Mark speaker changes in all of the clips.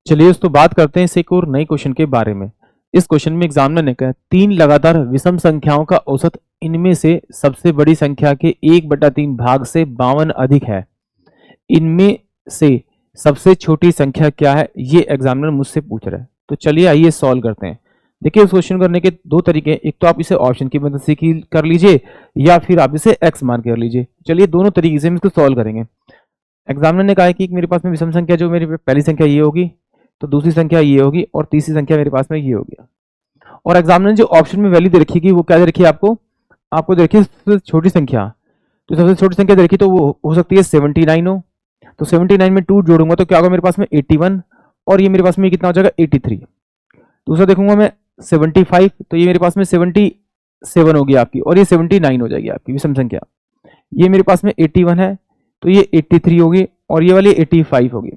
Speaker 1: चलिए दोस्तों बात करते हैं इस एक और नए क्वेश्चन के बारे में। इस क्वेश्चन में एग्जामिनर ने कहा तीन लगातार विषम संख्याओं का औसत इनमें से सबसे बड़ी संख्या के 1/3 भाग से 52 अधिक है। इनमें से सबसे छोटी संख्या क्या है, ये एग्जामिनर मुझसे पूछ रहा है। तो चलिए आइए सॉल्व करते हैं। देखिए इस क्वेश्चन करने के दो तरीके हैं, एक तो आप इसे ऑप्शन की मदद से कर लीजिए या फिर आप इसे एक्स मान कर लीजिए। चलिए दोनों तरीके से हम इसको सॉल्व करेंगे। एग्जामिनर ने कहा है कि मेरे पास में विषम संख्या जो मेरी पहली संख्या ये होगी, तो दूसरी संख्या ये होगी और तीसरी संख्या मेरे पास में ये होगी। और एग्जामिनर ने जो ऑप्शन में वैल्यू दे रखी है वो क्या दे रखी है आपको दे रखी है सबसे छोटी संख्या। तो सबसे छोटी संख्या दे रखी तो वो हो सकती है 79 हो। तो 79 में 2 जोड़ूंगा तो क्या होगा मेरे पास में 81 और ये मेरे पास में कितना हो जाएगा 83। दूसरा देखूंगा मैं 75 तो ये मेरे पास में 77 होगी आपकी और ये 79 हो जाएगी आपकी विषम संख्या। ये मेरे पास में 81 है तो ये 83 होगी और ये वाली 85 होगी।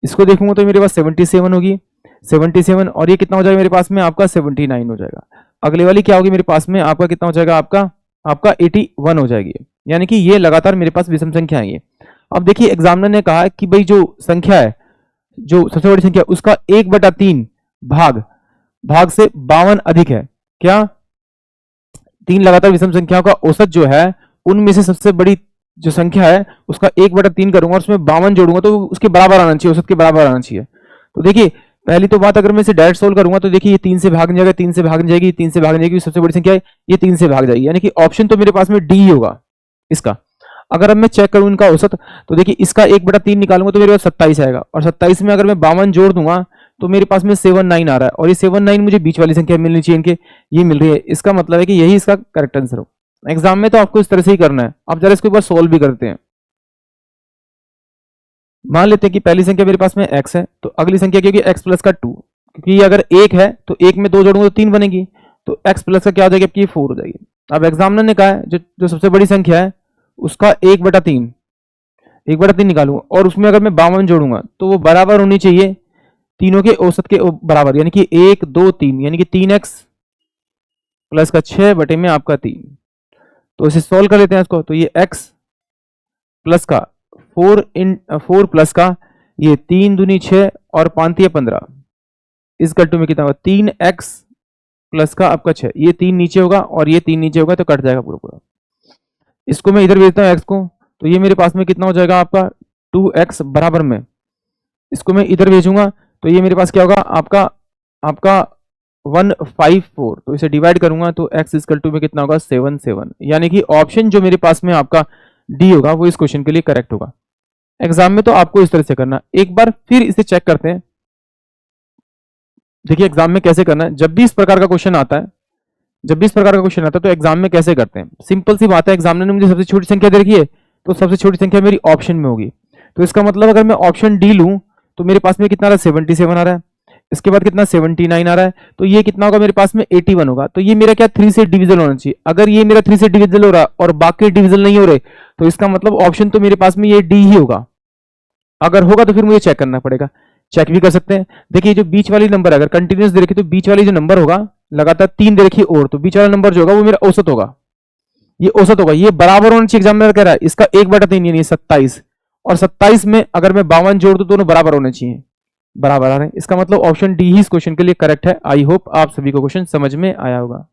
Speaker 1: इसको देखूंगा तो मेरे पास 77 होगी 77 और ये कितना हो जाएगा मेरे पास में आपका 79 हो जाएगा। अगले वाली क्या होगी मेरे पास में आपका कितना हो जाएगा आपका 81 हो जाएगी। यानी कि ये लगातार मेरे पास विषम संख्या है। अब देखिए एग्जामिनर ने कहा कि भाई जो संख्या है जो सबसे बड़ी संख्या उसका 1/3 भाग से 52 अधिक है। क्या तीन लगातार विषम संख्याओं का औसत जो है उनमें से सबसे बड़ी जो संख्या है उसका 1/3 करूंगा और उसमें 52 जोड़ूंगा तो उसके बराबर आना चाहिए, औसत के बराबर आना चाहिए। तो देखिए पहली तो बात अगर मैं इसे डायरेक्ट सोल्व करूंगा तो देखिए ये 3 से भागने जाएगा 3 से भागने जाएगी 3 से भागने जाएगी, सबसे बड़ी संख्या है ये 3 से भाग जाएगी। यानी कि ऑप्शन तो मेरे पास में डी होगा इसका। अगर अब मैं चेक करूं इनका औसत तो देखिए इसका 1/3 निकालूंगा तो मेरे पास 27 आएगा और 27 में अगर मैं 52 जोड़ दूंगा तो मेरे पास में 79 आ रहा है और ये 79 मुझे बीच वाली संख्या मिलनी चाहिए इनके, ये मिल रही है। इसका मतलब है कि यही इसका करेक्ट आंसर हो। एग्जाम में तो आपको इस तरह से ही करना है। अब जरा इसको एक बार सोल्व भी करते हैं। मान लेते हैं कि पहली संख्या मेरे पास में x है तो अगली संख्या क्या होगी x प्लस का 2, क्योंकि अगर 1 है तो 1 में 2 जोड़ूंगा तो 3 बनेगी तो x प्लस का क्या हो जाएगी आपकी 4 हो जाएगी। अब एग्जामिनर ने कहा है जो सबसे बड़ी संख्या है उसका 1/3 निकालूंगा और उसमें अगर मैं 52 जोड़ूंगा तो वो बराबर होनी चाहिए तीनों के औसत के बराबर, यानी कि 1 2 3 यानी कि 3x प्लस का 6 बटे में आपका 3। तो इसे सोल्व कर लेते हैं इसको। तो ये x प्लस का 4 प्लस का ये 3 दूनी 6 और 5 या 15 इस कट्टू में कितना होगा 3x प्लस का आपका 6, ये 3 नीचे होगा और ये 3 नीचे होगा तो कट जाएगा पूरा पूरा। इसको मैं इधर भेजता हूँ x को तो ये मेरे पास में कितना हो जाएगा आपका 2x बराबर में, इसको मैं इधर भेजूंगा तो ये मेरे पास क्या होगा आपका 154। तो इसे डिवाइड करूंगा तो x इक्वल टू में कितना होगा 7 यानी कि ऑप्शन जो मेरे पास में आपका डी होगा वो इस क्वेश्चन के लिए करेक्ट होगा। एग्जाम में तो आपको इस तरह से करना। एक बार फिर इसे चेक करते हैं। देखिए एग्जाम में कैसे करना है, जब भी इस प्रकार का क्वेश्चन आता है तो एग्जाम में कैसे करते हैं। सिंपल सी बात है, एग्जामिनर ने मुझे सबसे छोटी संख्या दे रखी है तो सबसे छोटी संख्या मेरी ऑप्शन में होगी। तो इसका मतलब अगर मैं ऑप्शन डी लूं तो मेरे पास में कितना आ रहा है 77 आ रहा है, इसके बाद कितना 79 आ रहा है, तो ये कितना होगा मेरे पास में 81 होगा। तो ये मेरा क्या 3 से डिविजल होना चाहिए। अगर ये मेरा 3 से डिविजल हो रहा है और बाकी डिविजल नहीं हो रहे तो इसका मतलब ऑप्शन तो मेरे पास में ये डी ही होगा। अगर होगा तो फिर मुझे चेक करना पड़ेगा, चेक भी कर सकते हैं। देखिए जो बीच वाली नंबर अगर कंटिन्यूस दे रखी तो बीच वाली जो नंबर होगा लगातार 3 दे रखी और तो बीच वाला नंबर जो होगा वो मेरा औसत होगा, ये औसत होगा, ये बराबर होना चाहिए। एग्जामिनर कह रहा है इसका 1/3 यानी 27 और 27 में अगर मैं 52 जोड़ दूं दोनों बराबर होने चाहिए, बराबर आ रहे हैं। इसका मतलब ऑप्शन डी ही इस क्वेश्चन के लिए करेक्ट है। आई होप आप सभी को क्वेश्चन समझ में आया होगा।